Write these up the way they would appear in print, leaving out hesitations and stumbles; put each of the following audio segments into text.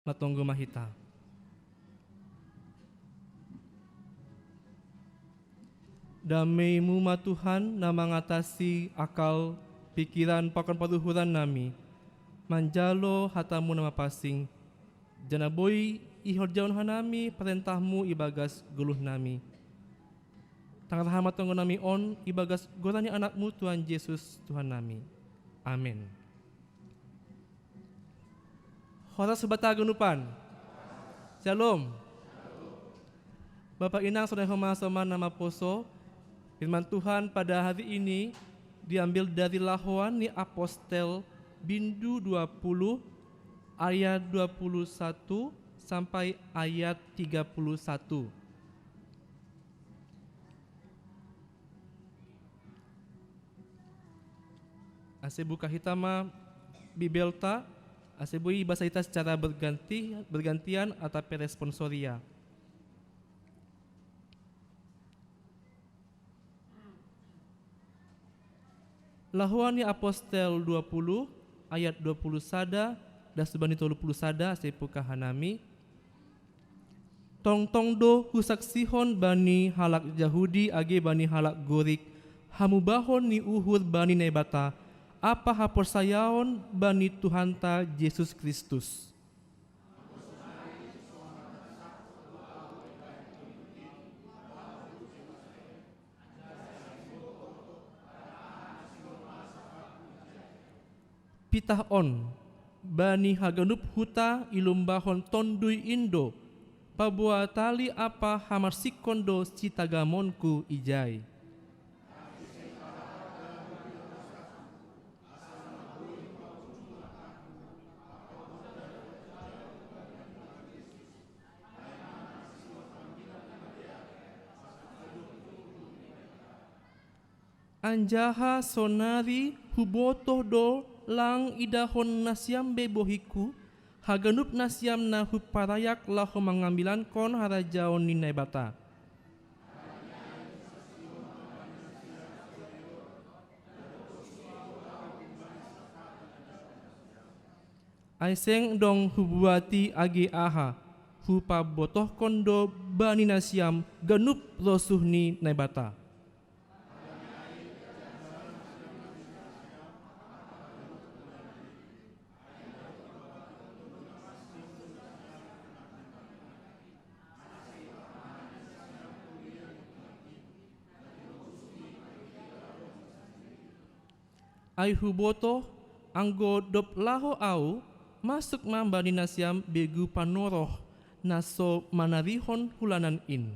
Matonggo Mahita. Damai-Mu ma Tuhan na mengatasi akal, pikiran, pakon paluhuran nami. Manjalo hatamu nama pasing. Janaboi ihor jaun hanami perintahmu ibagas guluh nami. Tangan rahmat tonggo nami on ibagas gorani anakmu Tuhan Yesus Tuhan nami. Amin. Hora sebatagunupan. Shalom. Bapak Inang Saudara Homa nama Poso. Firman Tuhan pada hari ini diambil dari Lahuan ni Apostel Bindu 20 ayat 21 sampai ayat 31. Ase buka hitama Bibelta, ase bui bahasa kita secara bergantian atau responsoria. Lahuan ni Apostel 20 ayat 20 sada dan subani 30 sada sepuka hanami. Tong do husak sihon bani halak Yahudi age bani halak Gorik hamubahon ni uhur bani nebata apa hapor sayaon bani Tuhanta Yesus Kristus. Pitah on bani haganup huta ilumbahon tondui indo pabua tali apa hamarsikkondo citagamonku ijai. Anjaha sonari hubotoh do lang idahon nasyam bebohiku haganup nasyam na huparayak laho mengambilan kon harajaon ni nebata. Aiseng dong hubuati age aha hupa botoh kondo bani nasyam ganup rosuh ni nebata. Ai huboto anggo dop laho au masuk mambani nasyam begu panoroh naso manarihon hulanan in.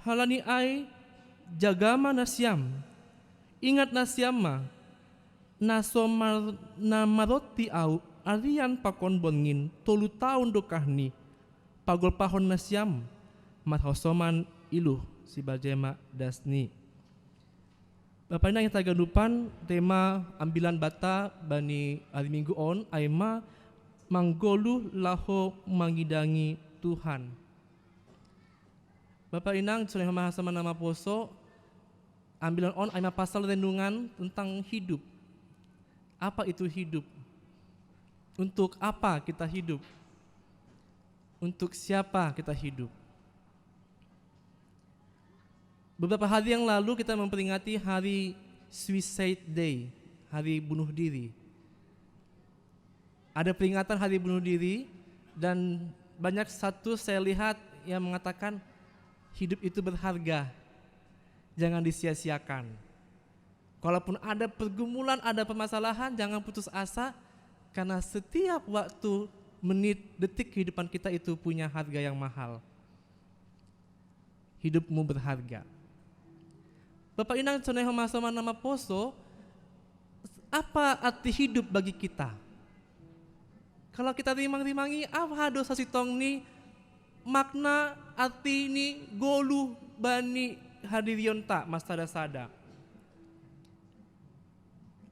Halani ai jagama nasyam ingat nasyam ma naso maroti au arian pakon bongin 3 tahun dokahni pagol pahon nasyam mathosoman iluh si bajema dasni. Bapak ina yang taganupan tema ambilan bata bani hari minggu on aima manggolu laho mangidangi Tuhan. Bapak inang soleh mahasama nama poso ambilan on aima pasal renungan tentang hidup. Apa itu hidup? Untuk apa kita hidup? Untuk siapa kita hidup? Beberapa hari yang lalu kita memperingati hari Suicide Day, hari bunuh diri. Ada peringatan hari bunuh diri dan banyak satu saya lihat yang mengatakan hidup itu berharga, jangan disia-siakan. Kalaupun ada pergumulan, ada permasalahan, jangan putus asa. Karena setiap waktu, menit, detik kehidupan kita itu punya harga yang mahal. Hidupmu berharga. Bapak Inang Coneho Masoma nama Poso, apa arti hidup bagi kita? Kalau kita rimang-rimangi, apa dosa sitong ni makna arti ni golu bani hadirion tak mas sada.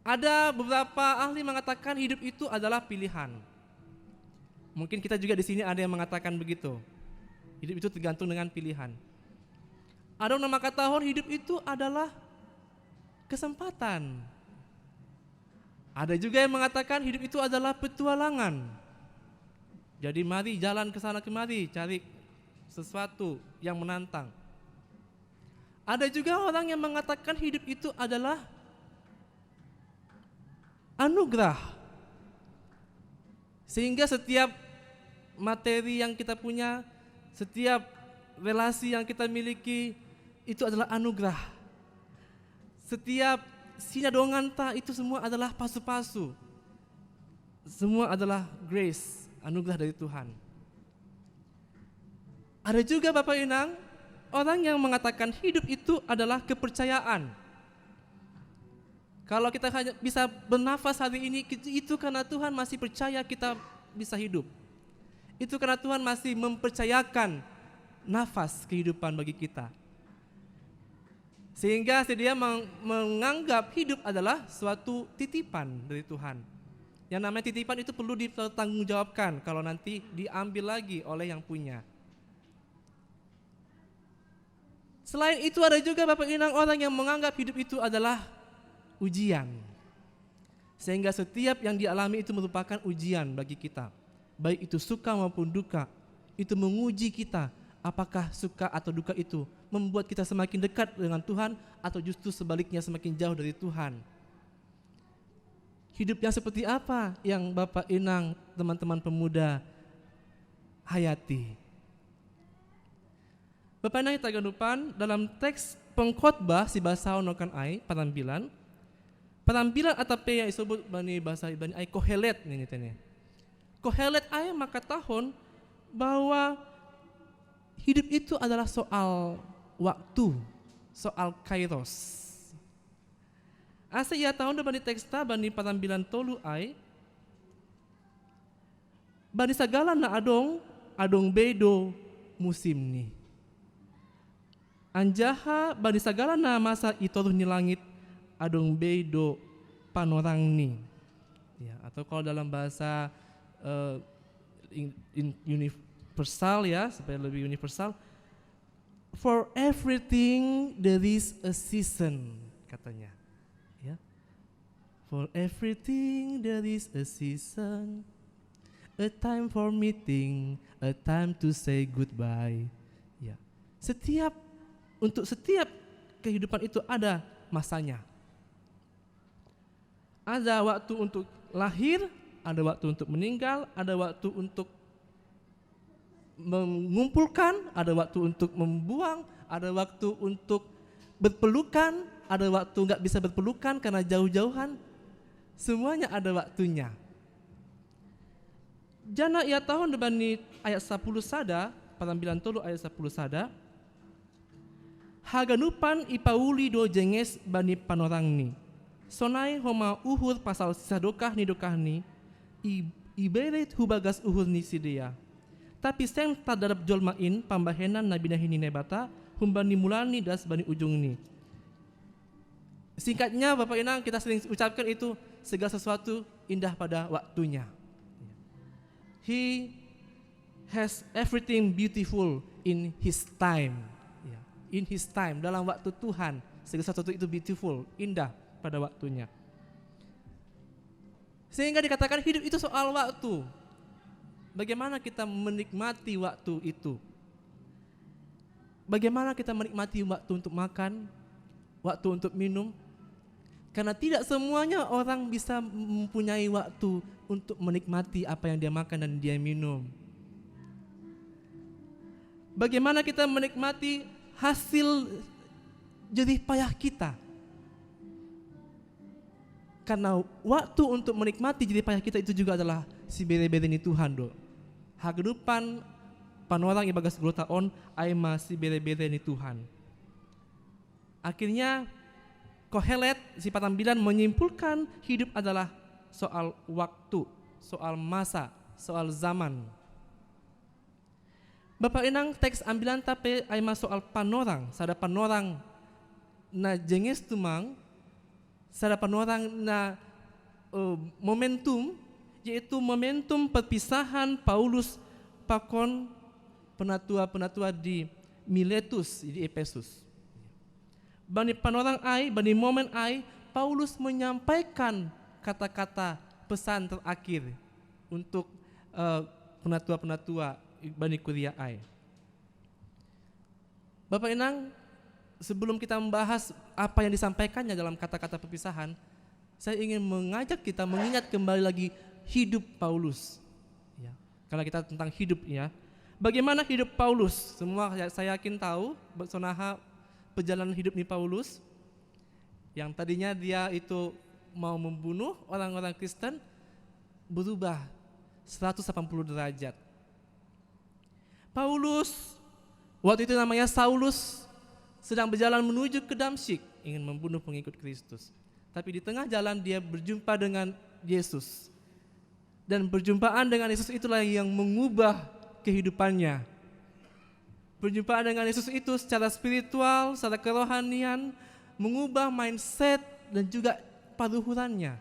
Ada beberapa ahli mengatakan hidup itu adalah pilihan. Mungkin kita juga di sini ada yang mengatakan begitu. Hidup itu tergantung dengan pilihan. Ada yang mengatakan hidup itu adalah kesempatan. Ada juga yang mengatakan hidup itu adalah petualangan. Jadi mari jalan ke sana kemari, cari sesuatu yang menantang. Ada juga orang yang mengatakan hidup itu adalah anugerah. Sehingga setiap materi yang kita punya, setiap relasi yang kita miliki itu adalah anugerah. Setiap sinadonganta itu semua adalah pasu-pasu. Semua adalah grace, anugerah dari Tuhan. Ada juga Bapak Inang, orang yang mengatakan hidup itu adalah kepercayaan. Kalau kita hanya bisa bernafas hari ini, itu karena Tuhan masih percaya kita bisa hidup. Itu karena Tuhan masih mempercayakan nafas kehidupan bagi kita. Sehingga dia menganggap hidup adalah suatu titipan dari Tuhan. Yang namanya titipan itu perlu dipertanggungjawabkan kalau nanti diambil lagi oleh yang punya. Selain itu ada juga Bapak Inang orang yang menganggap hidup itu adalah ujian. Sehingga setiap yang dialami itu merupakan ujian bagi kita. Baik itu suka maupun duka, itu menguji kita. Apakah suka atau duka itu membuat kita semakin dekat dengan Tuhan atau justru sebaliknya semakin jauh dari Tuhan. Hidup yang seperti apa yang Bapak Inang, teman-teman pemuda hayati? Bapak Inang taganupan dalam teks pengkhotbah si bahasa onokan ai parambilan atape yang disebut bani bahasa Ibrani ai kohelet ini tanya. Kohelet ai maka tahun bahwa hidup itu adalah soal waktu, soal kairos. Asa ia tahun bani teksta bani parambilan tolu ai bani sagala na adong bedo musim ni. Anjaha bani sagala na masa itoruh ni langit adong bedo panorang ni. Ya, atau kalau dalam bahasa universal ya, supaya lebih universal, for everything there is a season katanya. Ya. For everything there is a season, a time for meeting, a time to say goodbye. Ya. Untuk setiap kehidupan itu ada masanya. Ada waktu untuk lahir, ada waktu untuk meninggal, ada waktu untuk mengumpulkan, ada waktu untuk membuang, ada waktu untuk berpelukan, ada waktu nggak bisa berpelukan karena jauh-jauhan. Semuanya ada waktunya. Jana ia tahun dibani ayat 10 sada, parambilan tolu ayat 10 sada. Haganupan ipauli do jenges bani panorang ni. Sonai homa uhur pasal sisa dokah ni iberet hubagas uhur ni sidea. Tapi seng tadarap jolmain pambahenan nabinahini nebata humbani mulani das bani ujung ni. Singkatnya Bapak Inang kita sering ucapkan itu segala sesuatu indah pada waktunya. He has everything beautiful in his time. In his time, dalam waktu Tuhan segala sesuatu itu beautiful, indah pada waktunya. Sehingga dikatakan hidup itu soal waktu. Bagaimana kita menikmati waktu itu? Bagaimana kita menikmati waktu untuk makan, waktu untuk minum? Karena tidak semuanya orang bisa mempunyai waktu untuk menikmati apa yang dia makan dan dia minum. Bagaimana kita menikmati hasil jerih payah kita? Karena waktu untuk menikmati jerih payah kita itu juga adalah si bere-bere ni Tuhan do. Hagdupan panorang ibagas grotaon aima si bere-bere ni Tuhan. Akhirnya Kohelet si parambilan menyimpulkan hidup adalah soal waktu, soal masa, soal zaman. Bapak Inang teks ambilan tapi aima soal panorang, sada panorang na jenges tumang, sada panorang na momentum, yaitu momentum perpisahan Paulus pakon penatua-penatua di Miletus di Efesus. Bani panorang ai, bani momen ai, Paulus menyampaikan kata-kata pesan terakhir untuk penatua-penatua bani kuria ai. Bapak Inang, sebelum kita membahas apa yang disampaikannya dalam kata-kata perpisahan, saya ingin mengajak kita mengingat kembali lagi hidup Paulus. Ya, karena kita tentang hidup ya. Bagaimana hidup Paulus? Semua saya yakin tahu sonaha perjalanan hidup nih Paulus. Yang tadinya dia itu mau membunuh orang-orang Kristen, berubah 180 derajat. Paulus, waktu itu namanya Saulus, sedang berjalan menuju ke Damsyik, ingin membunuh pengikut Kristus. Tapi di tengah jalan dia berjumpa dengan Yesus. Dan perjumpaan dengan Yesus itulah yang mengubah kehidupannya. Perjumpaan dengan Yesus itu secara spiritual, secara kerohanian, mengubah mindset dan juga paluhurannya.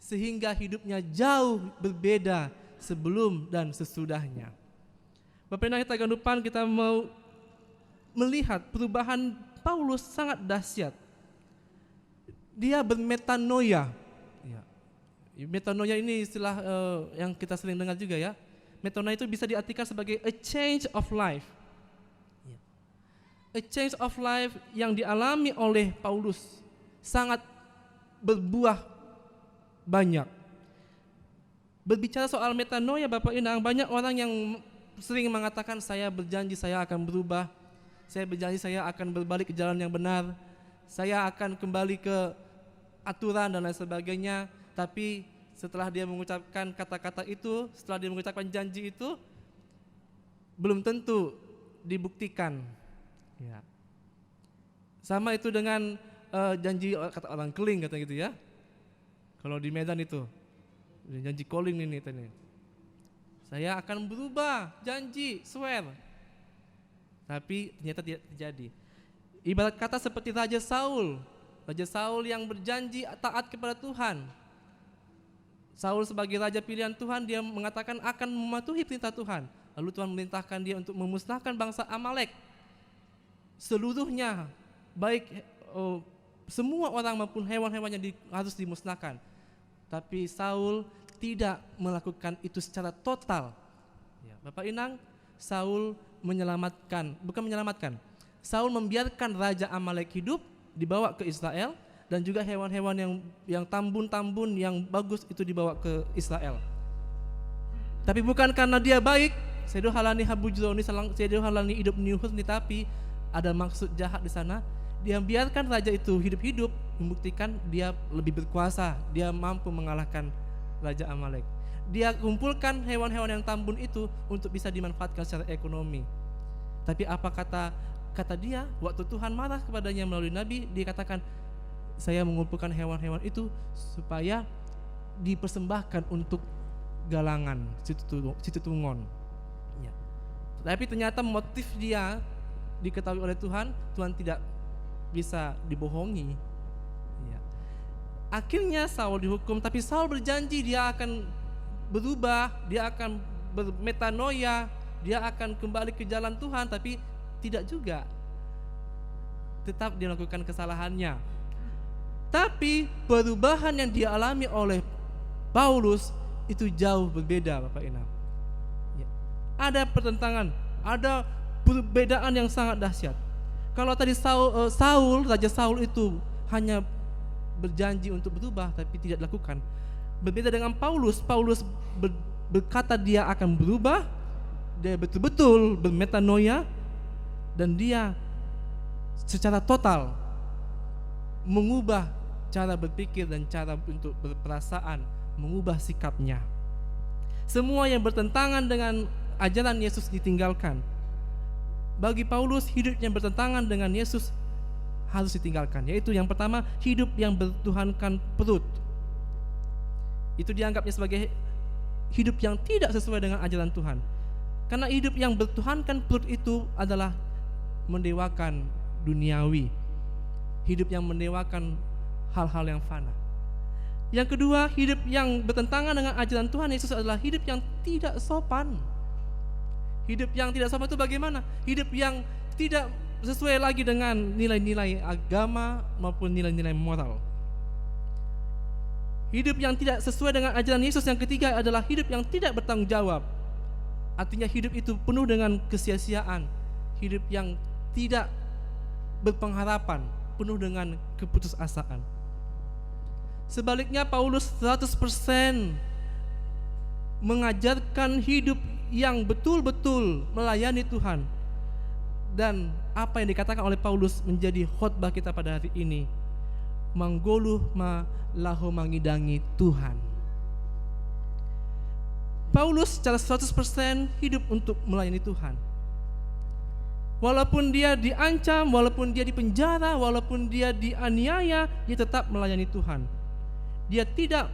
Sehingga hidupnya jauh berbeda sebelum dan sesudahnya. Bapak Ibu, kita depan kita mau melihat perubahan Paulus sangat dahsyat. Dia bermetanoia. Ya. Metanoia ini istilah yang kita sering dengar juga ya. Metanoia itu bisa diartikan sebagai a change of life. Ya. A change of life yang dialami oleh Paulus sangat berbuah banyak. Berbicara soal metanoia Bapak Inang, banyak orang yang sering mengatakan saya berjanji saya akan berubah. Saya berjanji saya akan berbalik ke jalan yang benar. Saya akan kembali ke aturan dan lain sebagainya. Tapi setelah dia mengucapkan kata-kata itu, setelah dia mengucapkan janji itu, belum tentu dibuktikan. Ya. Sama itu dengan janji kata orang keling kata gitu ya. Kalau di Medan itu janji calling ini. Saya akan berubah, janji, swear. Tapi ternyata tidak terjadi. Ibarat kata seperti Raja Saul. Raja Saul yang berjanji taat kepada Tuhan. Saul sebagai raja pilihan Tuhan, dia mengatakan akan mematuhi perintah Tuhan. Lalu Tuhan memerintahkan dia untuk memusnahkan bangsa Amalek. Seluruhnya, baik semua orang maupun hewan-hewan yang harus dimusnahkan. Tapi Saul tidak melakukan itu secara total. Ya, Bapak Inang, Saul bukan menyelamatkan. Saul membiarkan Raja Amalek hidup, dibawa ke Israel, dan juga hewan-hewan yang tambun-tambun yang bagus itu dibawa ke Israel. Tapi bukan karena dia baik, sedo halani habujroni sedo halani hidup niuhur, tapi ada maksud jahat di sana. Dia biarkan raja itu hidup-hidup, membuktikan dia lebih berkuasa, dia mampu mengalahkan Raja Amalek. Dia kumpulkan hewan-hewan yang tambun itu untuk bisa dimanfaatkan secara ekonomi. Tapi apa kata dia, waktu Tuhan marah kepadanya melalui Nabi, dia katakan, saya mengumpulkan hewan-hewan itu supaya dipersembahkan untuk galangan situ tungon. Ya. Tapi ternyata motif dia diketahui oleh Tuhan, Tuhan tidak bisa dibohongi. Ya. Akhirnya Saul dihukum, tapi Saul berjanji dia akan berubah, dia akan bermetanoia, dia akan kembali ke jalan Tuhan, tapi tidak juga. Tetap dia melakukan kesalahannya. Tapi perubahan yang dialami oleh Paulus itu jauh berbeda Bapak Inang. Ya. Ada pertentangan, ada perbedaan yang sangat dahsyat. Kalau tadi Raja Saul itu hanya berjanji untuk berubah tapi tidak dilakukan. Berbeda dengan Paulus berkata dia akan berubah, dia betul-betul bermetanoia, dan dia secara total mengubah cara berpikir dan cara untuk berperasaan, mengubah sikapnya. Semua yang bertentangan dengan ajaran Yesus ditinggalkan. Bagi Paulus, hidup yang bertentangan dengan Yesus harus ditinggalkan. Yaitu yang pertama, hidup yang bertuhankan perut. Itu dianggapnya sebagai hidup yang tidak sesuai dengan ajaran Tuhan. Karena hidup yang bertuhankan perut itu adalah mendewakan duniawi. Hidup yang mendewakan hal-hal yang fana. Yang kedua, hidup yang bertentangan dengan ajaran Tuhan Yesus adalah hidup yang tidak sopan. Hidup yang tidak sopan itu bagaimana? Hidup yang tidak sesuai lagi dengan nilai-nilai agama maupun nilai-nilai moral. Hidup yang tidak sesuai dengan ajaran Yesus yang ketiga adalah hidup yang tidak bertanggung jawab. Artinya hidup itu penuh dengan kesia-siaan, hidup yang tidak berpengharapan, penuh dengan keputusasaan. Sebaliknya Paulus 100% mengajarkan hidup yang betul-betul melayani Tuhan. Dan apa yang dikatakan oleh Paulus menjadi khotbah kita pada hari ini. Manggoluh ma lahu mangidangi Tuhan. Paulus secara 100% hidup untuk melayani Tuhan. Walaupun dia diancam, walaupun dia dipenjara, walaupun dia dianiaya, dia tetap melayani Tuhan. Dia tidak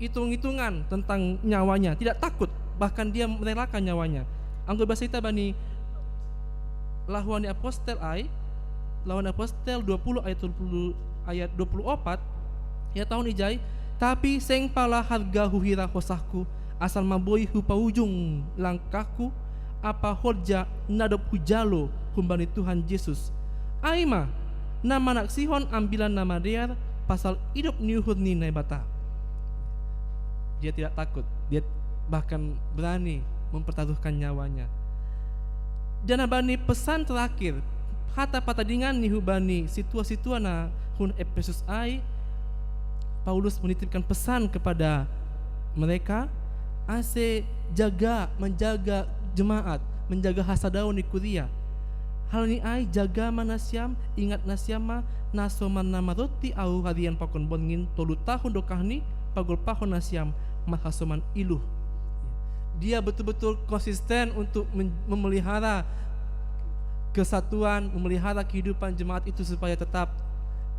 hitung-hitungan tentang nyawanya, tidak takut, bahkan dia merelakan nyawanya. Anggo bahasa kita bani Lahuan Apostel Lawan Apostel 20 ayat 24 ya tahun ijai, tapi seng pala harga huhira hosahku asal maboi hupa ujung langkahku apa horja nadop hujalo kumbani Tuhan Yesus aima nama nak sihon ambilan nama dia pasal hidup niuhur ni bata. Dia tidak takut, dia bahkan berani mempertaruhkan nyawanya. Dan bani pesan terakhir hata patadingan ni hubani situa-situana hun Efesus ai, Paulus menitipkan pesan kepada mereka ase menjaga jemaat, menjaga hasadaun ni kuria. Hal ni ai jaga manasiam, ingat nasiama nasoman nama roti au harian pakon bongin tolu tahun dokahni pagol pahon nasiam mahasoman iluh. Dia betul-betul konsisten untuk memelihara kesatuan, memelihara kehidupan jemaat itu supaya tetap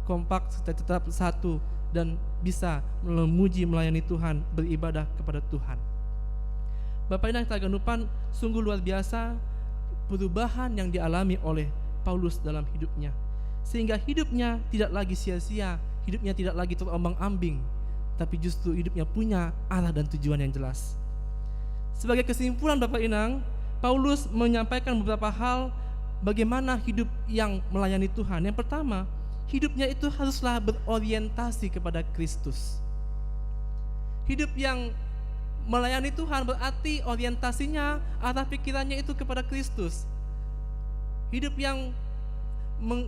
kompak, supaya tetap satu dan bisa memuji melayani Tuhan, beribadah kepada Tuhan. Bapak Inang Taganupan, sungguh luar biasa perubahan yang dialami oleh Paulus dalam hidupnya, sehingga hidupnya tidak lagi sia-sia, hidupnya tidak lagi terombang-ambing, tapi justru hidupnya punya arah dan tujuan yang jelas. Sebagai kesimpulan Bapak Inang, Paulus menyampaikan beberapa hal bagaimana hidup yang melayani Tuhan. Yang pertama, hidupnya itu haruslah berorientasi kepada Kristus. Hidup yang melayani Tuhan berarti orientasinya, arah pikirannya itu kepada Kristus. Hidup yang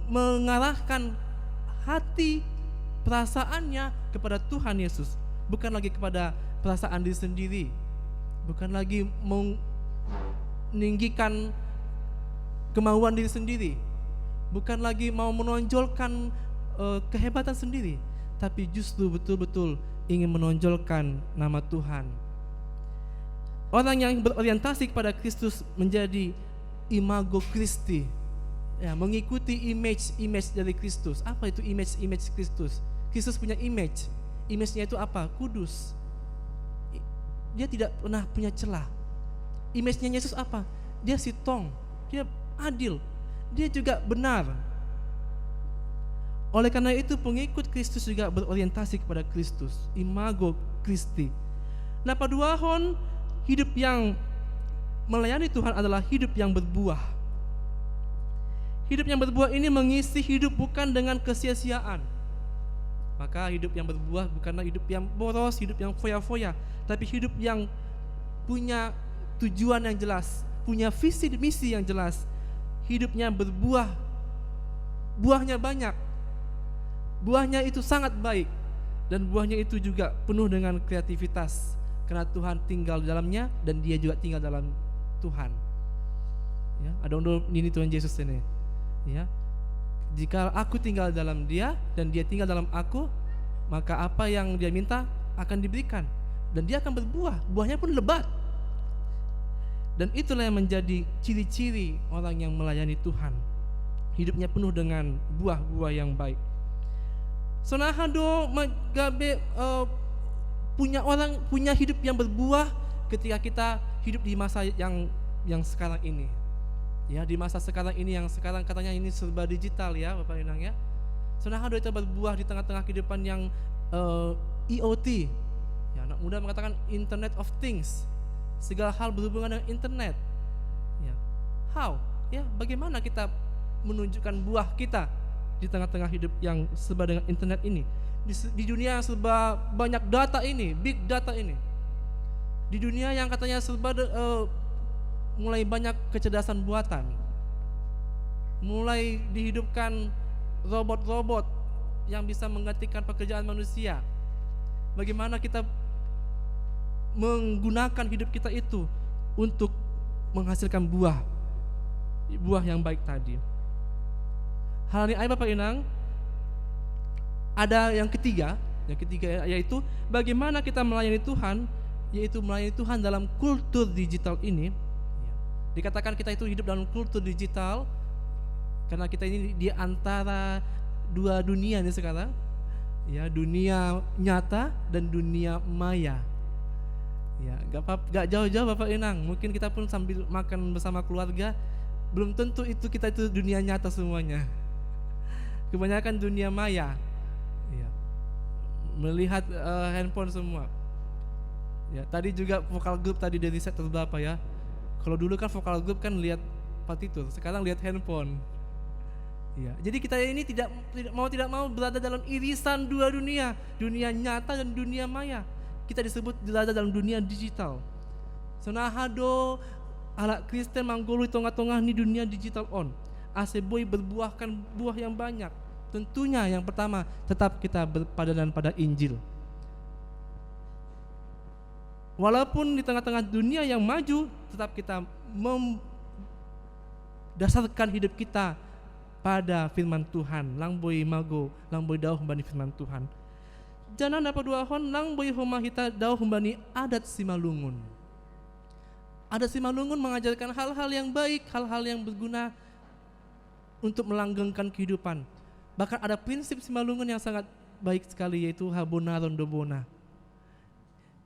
mengarahkan hati, perasaannya kepada Tuhan Yesus, bukan lagi kepada perasaan diri sendiri, bukan lagi meninggikan kemauan diri sendiri, bukan lagi mau menonjolkan kehebatan sendiri, tapi justru betul-betul ingin menonjolkan nama Tuhan. Orang yang berorientasi kepada Kristus menjadi imago Christi, ya, mengikuti image dari Kristus. Apa itu image Kristus? Kristus punya image-nya itu apa? Kudus. Dia tidak pernah punya celah. Image-nya Yesus apa? Dia sitong, dia adil, dia juga benar. Oleh karena itu pengikut Kristus juga berorientasi kepada Kristus, imago Christi. Nah, paduahon hidup yang melayani Tuhan adalah hidup yang berbuah. Hidup yang berbuah ini mengisi hidup bukan dengan kesia-siaan. Maka hidup yang berbuah bukanlah hidup yang boros, hidup yang foya-foya, tapi hidup yang punya tujuan yang jelas, punya visi misi yang jelas. Hidupnya berbuah, buahnya banyak, buahnya itu sangat baik, dan buahnya itu juga penuh dengan kreativitas, karena Tuhan tinggal di dalamnya dan dia juga tinggal dalam Tuhan. Ya, ada ini Tuhan Yesus ini. Ya, jika aku tinggal dalam dia dan dia tinggal dalam aku, maka apa yang dia minta akan diberikan, dan dia akan berbuah, buahnya pun lebat. Dan itulah yang menjadi ciri-ciri orang yang melayani Tuhan. Hidupnya penuh dengan buah-buah yang baik. Sonahado magabe punya hidup yang berbuah ketika kita hidup di masa yang sekarang ini. Ya, di masa sekarang ini yang sekarang katanya ini serba digital ya, Bapak Inang ya. Sonahado itu berbuah di tengah-tengah kehidupan yang IoT. Ya, anak muda mengatakan Internet of Things. Segala hal berhubungan dengan internet. Ya. How? Ya, bagaimana kita menunjukkan buah kita di tengah-tengah hidup yang serba dengan internet ini, di dunia yang serba banyak data ini, big data ini, di dunia yang katanya serba mulai banyak kecerdasan buatan, mulai dihidupkan robot-robot yang bisa menggantikan pekerjaan manusia. Bagaimana kita menggunakan hidup kita itu untuk menghasilkan buah yang baik tadi. Hal ini Bapak Inang, ada yang ketiga yaitu bagaimana kita melayani Tuhan, yaitu melayani Tuhan dalam kultur digital ini. Dikatakan kita itu hidup dalam kultur digital karena kita ini di antara dua dunia ini sekarang, ya, dunia nyata dan dunia maya. Ya, gak jauh-jauh Bapak Inang. Mungkin kita pun sambil makan bersama keluarga, belum tentu kita itu dunia nyata semuanya. Kebanyakan dunia maya. Ya, melihat handphone semua. Ya, tadi juga vokal group tadi dari riset berapa ya? Kalau dulu kan vokal group kan lihat partitur, sekarang lihat handphone. Ya, jadi kita ini tidak mau berada dalam irisan dua dunia, dunia nyata dan dunia maya. Kita disebut berada dalam dunia digital. Sonahado ala Kristen manggolo tengah-tengah ni dunia digital on. Aseboy berbuahkan buah yang banyak. Tentunya yang pertama tetap kita berpadanan pada Injil. Walaupun di tengah-tengah dunia yang maju, tetap kita dasarkan hidup kita pada firman Tuhan. Langboy mago, langboy dauh bani firman Tuhan. Jangan dapat dua hon, langboy homa kita dauh bani adat Simalungun. Adat Simalungun mengajarkan hal-hal yang baik, hal-hal yang berguna untuk melanggengkan kehidupan. Bahkan ada prinsip Simalungun yang sangat baik sekali, yaitu habonaron dobona.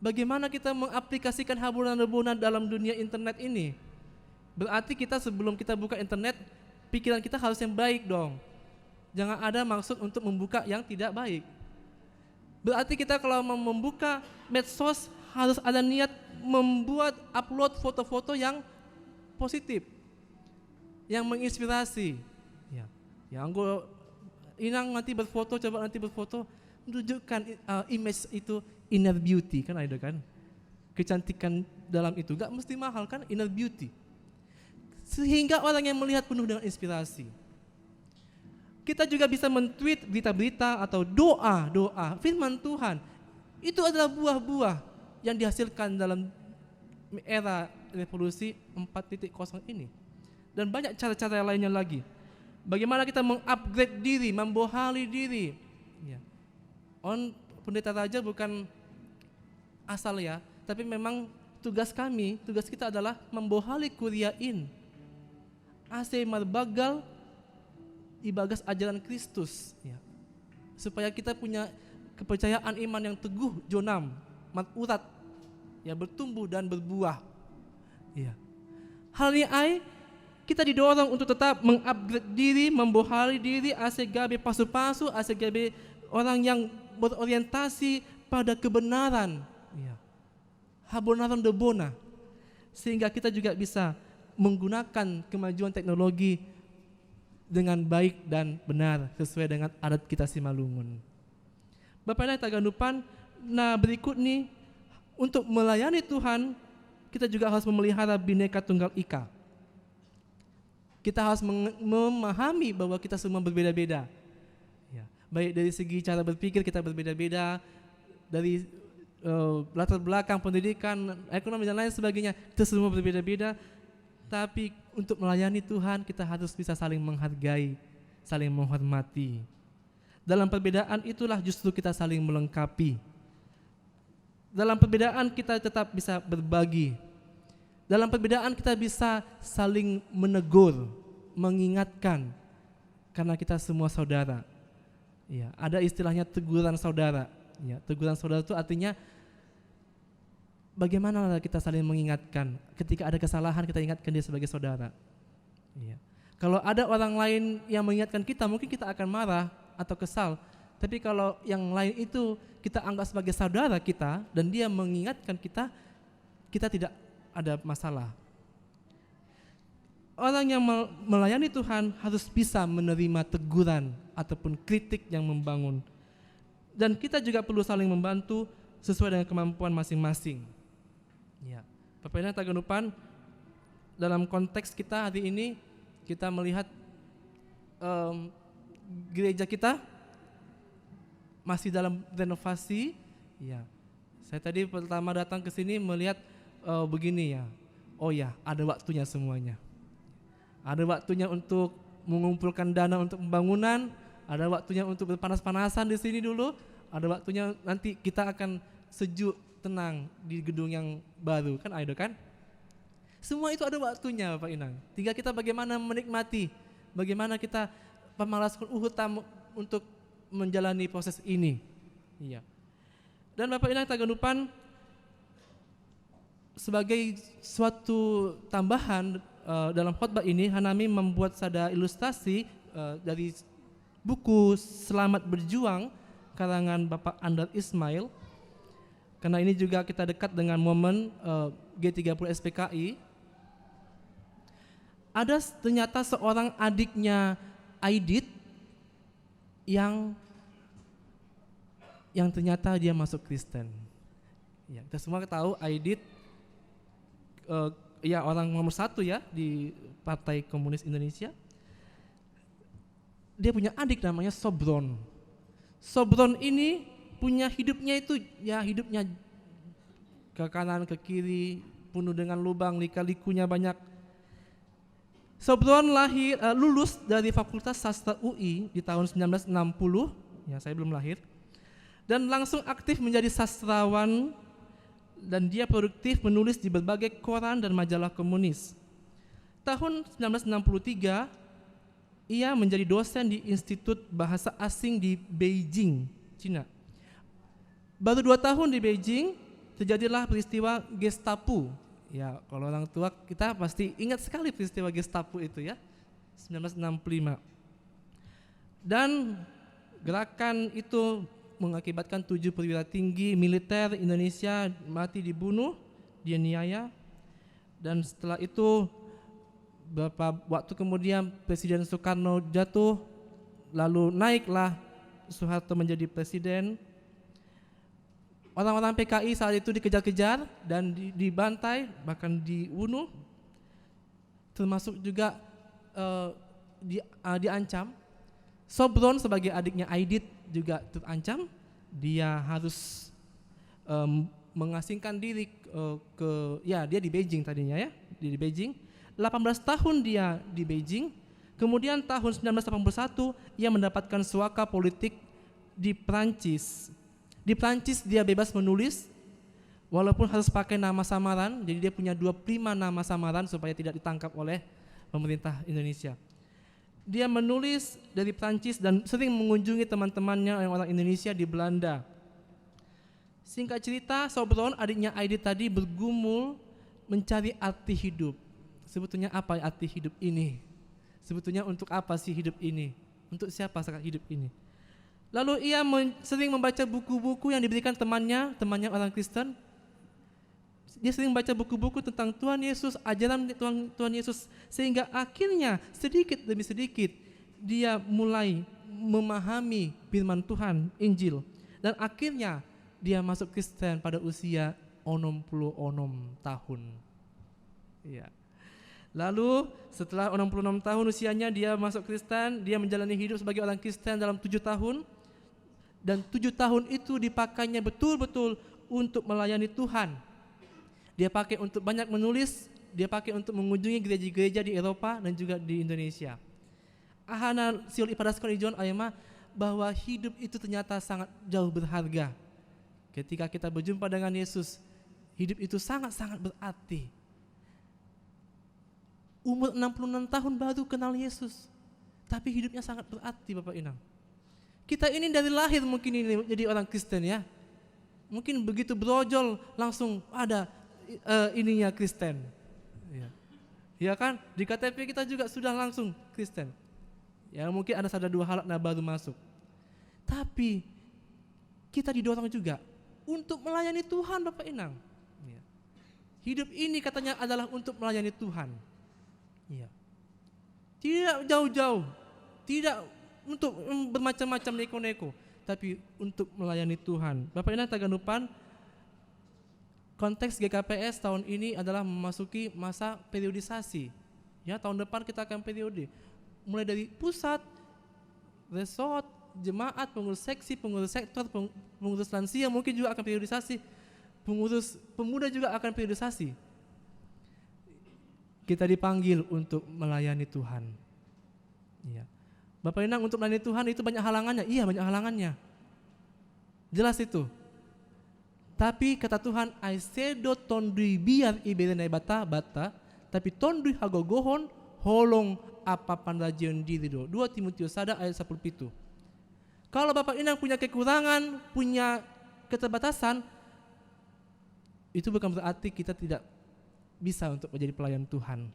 Bagaimana kita mengaplikasikan haburan rebona dalam dunia internet ini? Berarti kita sebelum kita buka internet, pikiran kita harus yang baik dong. Jangan ada maksud untuk membuka yang tidak baik. Berarti kita kalau mau membuka medsos harus ada niat membuat upload foto-foto yang positif, yang menginspirasi. Ya, yang Inang nanti berfoto, coba nanti berfoto, menunjukkan image itu inner beauty, kan ada kan, kecantikan dalam itu, gak mesti mahal kan, inner beauty, sehingga orang yang melihat penuh dengan inspirasi. Kita juga bisa men-tweet berita-berita atau doa firman Tuhan. Itu adalah buah-buah yang dihasilkan dalam era revolusi 4.0 ini, dan banyak cara-cara lainnya lagi. Bagaimana kita mengupgrade diri, membohali diri. Ya. Pendeta Raja bukan asal ya, tapi memang tugas kita adalah membohali kuriain ase marbagal ibagas ajaran Kristus, ya, supaya kita punya kepercayaan iman yang teguh, jonam, maturat, ya, bertumbuh dan berbuah. Ya. Hal ini kita didorong untuk tetap mengupgrade diri, membohali diri, ase gabe pasu-pasu, ase gabe orang yang berorientasi pada kebenaran, ya, habonaron debona, sehingga kita juga bisa menggunakan kemajuan teknologi dengan baik dan benar sesuai dengan adat kita Simalungun. Bapak Ibu taganupan, nah berikut nih, untuk melayani Tuhan kita juga harus memelihara Bhinneka Tunggal Ika. Kita harus memahami bahwa kita semua berbeda-beda. Ya, baik dari segi cara berpikir kita berbeda-beda, dari latar belakang pendidikan, ekonomi dan lain sebagainya, kita semua berbeda-beda. Tapi untuk melayani Tuhan kita harus bisa saling menghargai, saling menghormati. Dalam perbedaan itulah justru kita saling melengkapi. Dalam perbedaan kita tetap bisa berbagi. Dalam perbedaan kita bisa saling menegur, mengingatkan, karena kita semua saudara. Ya, ada istilahnya teguran saudara. Ya, teguran saudara itu artinya bagaimana kita saling mengingatkan. Ketika ada kesalahan kita ingatkan dia sebagai saudara. Ya. Kalau ada orang lain yang mengingatkan kita, mungkin kita akan marah atau kesal. Tapi kalau yang lain itu kita anggap sebagai saudara kita dan dia mengingatkan kita, kita tidak ada masalah. Orang yang melayani Tuhan harus bisa menerima teguran ataupun kritik yang membangun. Dan kita juga perlu saling membantu sesuai dengan kemampuan masing-masing. Ya. Bapak Ibu tak lupa, dalam konteks kita hari ini kita melihat gereja kita masih dalam renovasi. Ya. Saya tadi pertama datang ke sini melihat begini ya. Oh ya, ada waktunya semuanya. Ada waktunya untuk mengumpulkan dana untuk pembangunan, ada waktunya untuk berpanas-panasan di sini dulu, ada waktunya nanti kita akan sejuk, tenang di gedung yang baru, kan ada kan? Semua itu ada waktunya Bapak Inang. Tinggal kita bagaimana menikmati, bagaimana kita pemalaskan uhutam untuk menjalani proses ini. Iya. Dan Bapak Inang tak lupa, sebagai suatu tambahan dalam khotbah ini, Hanami membuat sada ilustrasi dari buku Selamat Berjuang karangan Bapak Andar Ismail. Karena ini juga kita dekat dengan momen G30 SPKI. Ada ternyata seorang adiknya Aidit yang ternyata dia masuk Kristen. Ya, kita semua tahu Aidit ya orang nomor 1 ya di Partai Komunis Indonesia. Dia punya adik namanya Sobron. Sobron ini punya hidupnya itu ya hidupnya ke kanan ke kiri, penuh dengan lubang, lika-likunya banyak. Sobron lulus dari Fakultas Sastra UI di tahun 1960, ya saya belum lahir, dan langsung aktif menjadi sastrawan. Dan dia produktif menulis di berbagai koran dan majalah komunis. Tahun 1963, ia menjadi dosen di Institut Bahasa Asing di Beijing, Cina. Baru 2 tahun di Beijing, terjadilah peristiwa Gestapo. Ya, kalau orang tua kita pasti ingat sekali peristiwa Gestapo itu ya, 1965. Dan gerakan itu mengakibatkan 7 perwira tinggi militer Indonesia mati dibunuh, dianiaya. Dan setelah itu beberapa waktu kemudian Presiden Soekarno jatuh, lalu naiklah Soeharto menjadi presiden. Orang-orang PKI saat itu dikejar-kejar dan dibantai, bahkan dibunuh, termasuk juga diancam. Sobron sebagai adiknya Aidit juga terancam, dia harus mengasingkan diri dia di Beijing tadinya ya, di Beijing. 18 tahun dia di Beijing, kemudian tahun 1981 ia mendapatkan suaka politik di Prancis. Di Prancis dia bebas menulis, walaupun harus pakai nama samaran, jadi dia punya 25 nama samaran supaya tidak ditangkap oleh pemerintah Indonesia. Dia menulis dari Prancis dan sering mengunjungi teman-temannya orang Indonesia di Belanda. Singkat cerita, Sobron adiknya Aidit tadi bergumul mencari arti hidup. Sebetulnya apa arti hidup ini? Sebetulnya untuk apa sih hidup ini? Untuk siapa saat hidup ini? Lalu ia sering membaca buku-buku yang diberikan temannya orang Kristen. Dia sering baca buku-buku tentang Tuhan Yesus, ajaran Tuhan Yesus, sehingga akhirnya sedikit demi sedikit dia mulai memahami firman Tuhan, Injil, dan akhirnya dia masuk Kristen pada usia 66 tahun. Ya. Lalu setelah 66 tahun usianya dia masuk Kristen, dia menjalani hidup sebagai orang Kristen dalam 7 tahun, dan 7 tahun itu dipakainya betul-betul untuk melayani Tuhan. Dia pakai untuk banyak menulis, dia pakai untuk mengunjungi gereja-gereja di Eropa dan juga di Indonesia. Ahana siul ipadaskon ijon ayama bahwa hidup itu ternyata sangat jauh berharga. Ketika kita berjumpa dengan Yesus, hidup itu sangat-sangat berarti. Umur 66 tahun baru kenal Yesus, tapi hidupnya sangat berarti Bapak Inang. Kita ini dari lahir mungkin ini jadi orang Kristen ya. Mungkin begitu brojol langsung ada ininya Kristen. Ya kan? Di KTP kita juga sudah langsung Kristen. Ya mungkin ada 1-2 halat baru masuk. Tapi kita didorong juga untuk melayani Tuhan Bapak Inang. Hidup ini katanya adalah untuk melayani Tuhan. Tidak jauh-jauh, tidak untuk bermacam-macam neko-neko, tapi untuk melayani Tuhan. Bapak Ibu tak lupa, konteks GKPS tahun ini adalah memasuki masa periodisasi. Ya, tahun depan kita akan periode. Mulai dari pusat, resort, jemaat, pengurus seksi, pengurus sektor, pengurus lansia mungkin juga akan periodisasi. Pengurus pemuda juga akan periodisasi. Kita dipanggil untuk melayani Tuhan. Ya. Bapak Inang, untuk melayani Tuhan itu banyak halangannya. Iya, banyak halangannya. Jelas itu. Tapi kata Tuhan, I sedo tondui biar iberenai bata, tapi tondui hagogohon holong apa pandajion diri do. 2 Timotius 1 ayat 17. Kalau Bapak Inang punya kekurangan, punya keterbatasan, itu bukan berarti kita tidak bisa untuk menjadi pelayan Tuhan.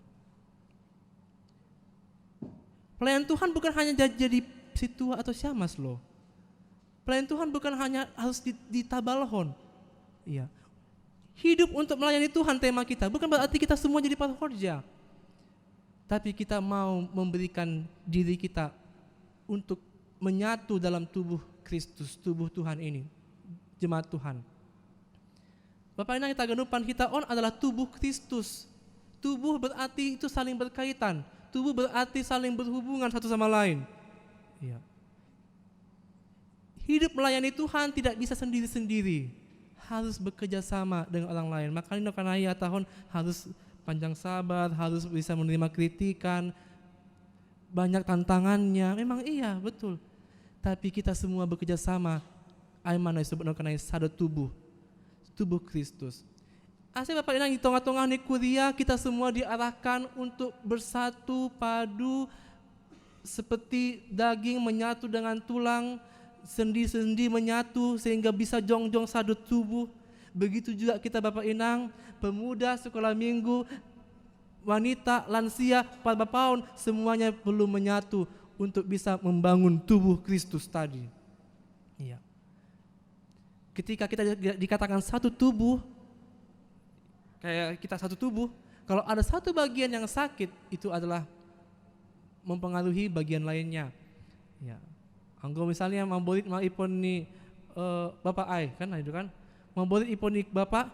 Pelayan Tuhan bukan hanya jadi situa atau syamas loh. Pelayan Tuhan bukan hanya harus di tabalhon. Iya. Hidup untuk melayani Tuhan tema kita, bukan berarti kita semua jadi parhorja. Tapi kita mau memberikan diri kita untuk menyatu dalam tubuh Kristus, tubuh Tuhan ini, jemaat Tuhan. Bapak Ibu, taganupan kita adalah tubuh Kristus. Tubuh berarti itu saling berkaitan. Tubuh berarti saling berhubungan satu sama lain. Ya. Hidup melayani Tuhan tidak bisa sendiri-sendiri. Harus bekerja sama dengan orang lain. Makanya kanaya tahun harus panjang sabar, harus bisa menerima kritikan. Banyak tantangannya. Memang iya, betul. Tapi kita semua bekerja sama. Aimana disebut kanaya satu tubuh. Tubuh Kristus. Asal Bapak Inang di tengah-tengah nih kuliah, kita semua diarahkan untuk bersatu padu seperti daging menyatu dengan tulang, sendi-sendi menyatu sehingga bisa jongjong satu tubuh. Begitu juga kita Bapak Inang, pemuda, sekolah minggu, wanita, lansia, para bapaun, semuanya perlu menyatu untuk bisa membangun tubuh Kristus tadi. Iya. Ketika kita dikatakan satu tubuh, kayak kita satu tubuh, kalau ada satu bagian yang sakit, itu adalah mempengaruhi bagian lainnya. Ya. Anggo misalnya mambolit ma ipon ni bapak ai kan itu kan, mambolit ipon ni bapak,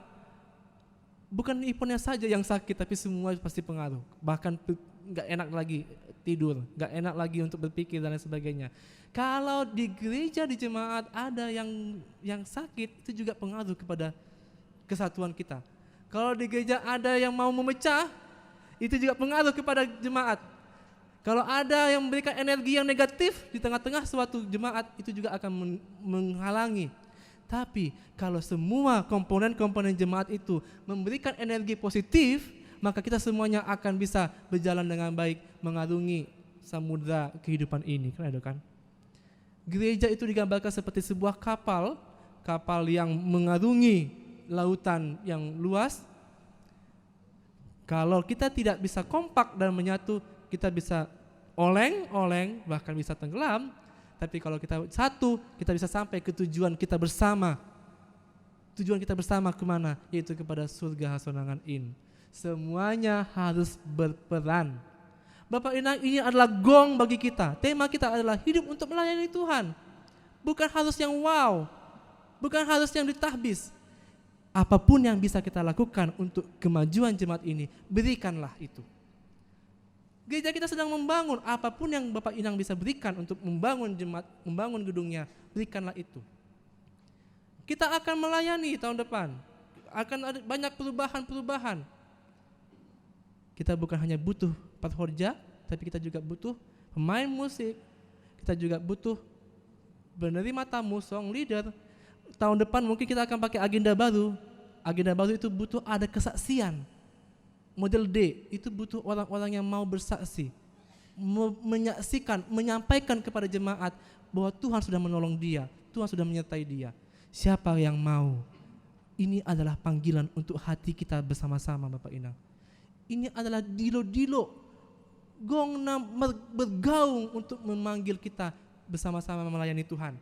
bukan iponnya saja yang sakit, tapi semua pasti pengaruh. Bahkan nggak enak lagi tidur, nggak enak lagi untuk berpikir dan lain sebagainya. Kalau di gereja, di jemaat ada yang sakit, itu juga pengaruh kepada kesatuan kita. Kalau di gereja ada yang mau memecah, itu juga pengaruh kepada jemaat. Kalau ada yang memberikan energi yang negatif di tengah-tengah suatu jemaat, itu juga akan menghalangi. Tapi kalau semua komponen-komponen jemaat itu memberikan energi positif, maka kita semuanya akan bisa berjalan dengan baik, mengarungi samudra kehidupan ini. Kan? Gereja itu digambarkan seperti sebuah kapal yang mengarungi lautan yang luas. Kalau kita tidak bisa kompak dan menyatu, kita bisa oleng-oleng, bahkan bisa tenggelam. Tapi kalau kita satu, kita bisa sampai ke tujuan kita bersama. Tujuan kita bersama kemana? Yaitu kepada surga Hasonangan In. Semuanya harus berperan. Bapak Inang, ini adalah gong bagi kita. Tema kita adalah hidup untuk melayani Tuhan. Bukan harus yang wow, bukan harus yang ditahbis. Apapun yang bisa kita lakukan untuk kemajuan jemaat ini, berikanlah itu. Gereja kita sedang membangun, apapun yang Bapak Inang bisa berikan untuk membangun jemaat, membangun gedungnya, berikanlah itu. Kita akan melayani tahun depan, akan ada banyak perubahan-perubahan. Kita bukan hanya butuh parhorja, tapi kita juga butuh pemain musik, kita juga butuh penerima tamu, song leader. Tahun depan mungkin kita akan pakai agenda baru. Agenda baru itu butuh ada kesaksian. Model D itu butuh orang-orang yang mau bersaksi, menyaksikan, menyampaikan kepada jemaat bahwa Tuhan sudah menolong dia, Tuhan sudah menyertai dia. Siapa yang mau? Ini adalah panggilan untuk hati kita bersama-sama, Bapak Inang. Ini adalah dilo-dilo, gongna bergaung untuk memanggil kita bersama-sama melayani Tuhan.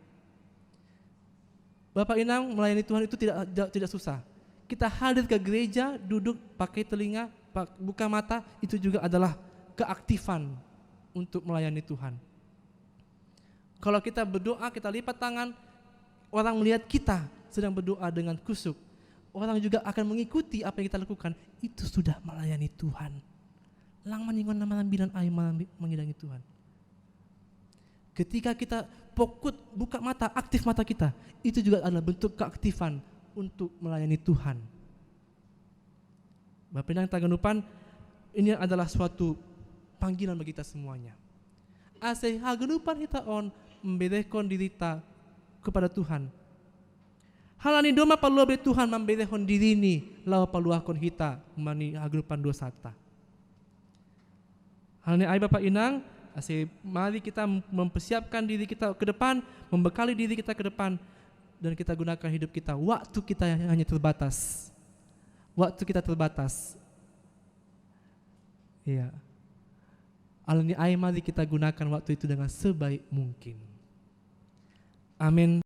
Bapak Inang, melayani Tuhan itu tidak susah. Kita hadir ke gereja, duduk, pakai telinga, buka mata, itu juga adalah keaktifan untuk melayani Tuhan. Kalau kita berdoa, kita lipat tangan, orang melihat kita sedang berdoa dengan khusyuk, orang juga akan mengikuti apa yang kita lakukan. Itu sudah melayani Tuhan. Lang maningon nama bidan ay mengidangi Tuhan. Ketika kita fokus, buka mata, aktif mata kita, itu juga adalah bentuk keaktifan untuk melayani Tuhan. Bapak Indang Taganupan, ini adalah suatu panggilan bagi kita semuanya. Asih hagenupan kita on membedehkan diri kita kepada Tuhan. Halani doma perlu be Tuhan membedehkan diri ini, lawa paluahkan kita mani hagenupan dosa ta. Halani ay Bapak Inang, asih mari kita mempersiapkan diri kita ke depan, membekali diri kita ke depan, dan kita gunakan hidup kita. Waktu kita hanya terbatas. Waktu kita terbatas. Iya. Alani ay mari kita gunakan waktu itu dengan sebaik mungkin. Amin.